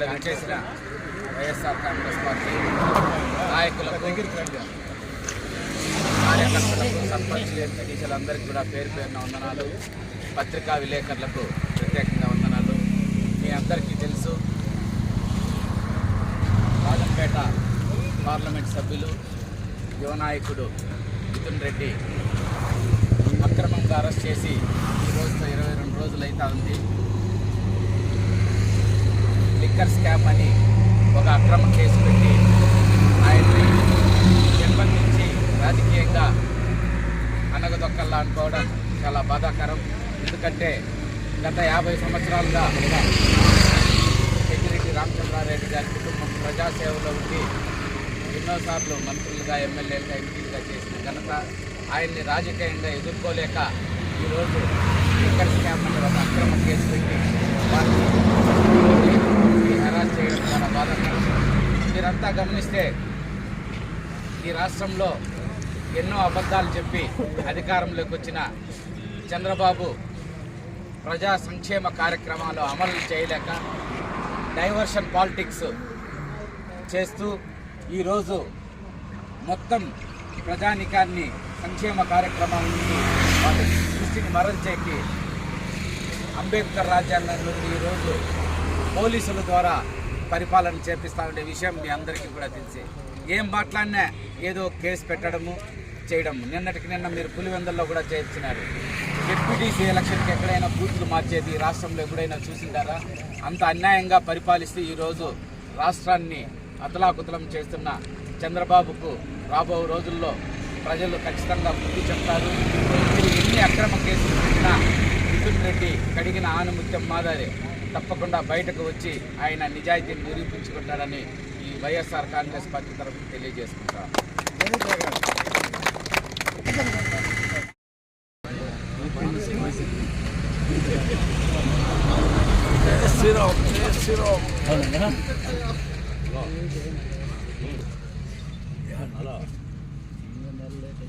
చేసిన వైఎస్ఆర్ కాంగ్రెస్ పార్టీ నాయకులకు కార్యకర్తలకు సర్పంచ్ ఎంపీటీసీలందరికీ కూడా పేరు పేరున వందనాలు. పత్రికా విలేకరులకు ప్రత్యేకంగా వందనాలు. మీ అందరికీ తెలుసు, రాజంపేట పార్లమెంట్ సభ్యులు యువనాయకుడు మిథున్ రెడ్డి అక్రమంగా అరెస్ట్ చేసి ఈ రోజుతో 22 రోజులు అవుతా ఉంది. లిక్కర్ స్కామ్ అని ఒక అక్రమ కేసు పెట్టి ఆయన్ని నిర్బంధించి రాజకీయంగా అనగదొక్కల్లా అనుకోవడం చాలా బాధాకరం. ఎందుకంటే గత 50 సంవత్సరాలుగా పెద్దిరెడ్డి రామచంద్రారెడ్డి గారి కుటుంబం ప్రజాసేవలో ఉండి ఎన్నోసార్లు మంత్రులుగా, ఎమ్మెల్యేలుగా, ఎంపీలుగా చేసిన ఘనత ఆయన్ని రాజకీయంగా ఎదుర్కోలేక ఈరోజు లిక్కర్ స్కామ్ అని ఒక అక్రమ కేసు పెట్టి వారిని హెరాస్ చేయడం చాలా బాధాకరం. మీరంతా గమనిస్తే ఈ రాష్ట్రంలో ఎన్నో అబద్ధాలు చెప్పి అధికారంలోకి వచ్చిన చంద్రబాబు ప్రజా సంక్షేమ కార్యక్రమాలు అమలు చేయలేక డైవర్షన్ పాలిటిక్స్ చేస్తూ ఈరోజు మొత్తం ప్రజానికాన్ని సంక్షేమ కార్యక్రమాల నుండి వాళ్ళ దృష్టిని మరల్చేకి అంబేద్కర్ రాజ్యాంగం నుండి ఈరోజు పోలీసుల ద్వారా పరిపాలన చేపిస్తూ ఉండే విషయం మీ అందరికీ కూడా తెలిసి, ఏం మాట్లాడినా ఏదో కేసు పెట్టడము చేయడము. నిన్నటికి నిన్న మీరు పులివెందుల్లో కూడా చేర్చినారు. డిప్యూటీసీ ఎలక్షన్కి ఎక్కడైనా బూతులు మార్చేది రాష్ట్రంలో ఎప్పుడైనా చూసిందారా? అంత అన్యాయంగా పరిపాలిస్తూ ఈరోజు రాష్ట్రాన్ని అతలాకుతలం చేస్తున్న చంద్రబాబుకు రాబో రోజుల్లో ప్రజలు ఖచ్చితంగా బుద్ధి చెప్తారు. మీరు ఎన్ని అక్రమ కేసులు పెట్టినా మిథున్ రెడ్డి కడిగిన ఆనుముత్యం మాదిరి తప్పకుండా బయటకు వచ్చి ఆయన నిజాయితీని నిరూపించుకుంటారని ఈ వైఎస్ఆర్ కాంగ్రెస్ పార్టీ తరఫున తెలియజేసుకుంటారు.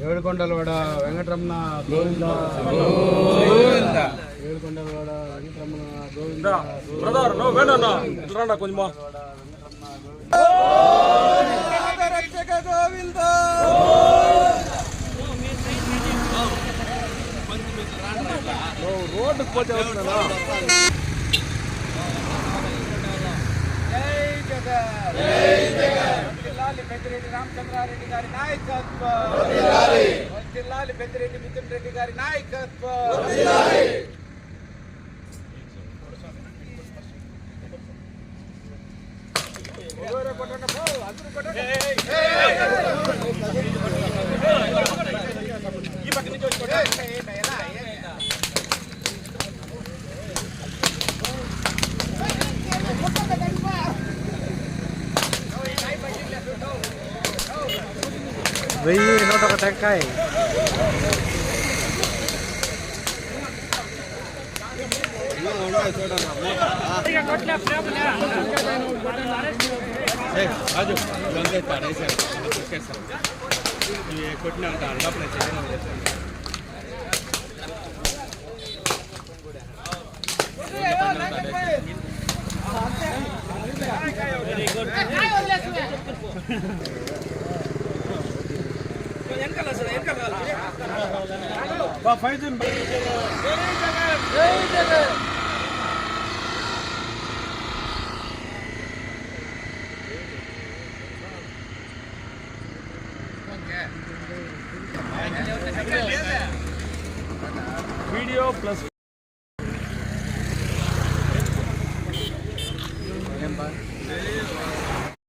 ఏడుకొండలవాడ వెంకటరమణ గోవింద గోవింద. ఏడుకొండలవాడ వెంకటరమణ గోవింద బ్రదర్ నో వేణన్న ఇట్లా కొంచెం గోవింద. రోడ్డుకు పోతే వస్తున్నా. పెద్దిరెడ్డి రామచంద్రారెడ్డి గారి నాయకత్వం, జిల్లాలి పెద్దిరెడ్డి మిథున్ రెడ్డి గారి నాయకత్వం. ఈ పక్క నుంచి వెయ్యి నూట ఒక టెక్కాయ. కొట్టిన వెరీ గుడ్. Video plus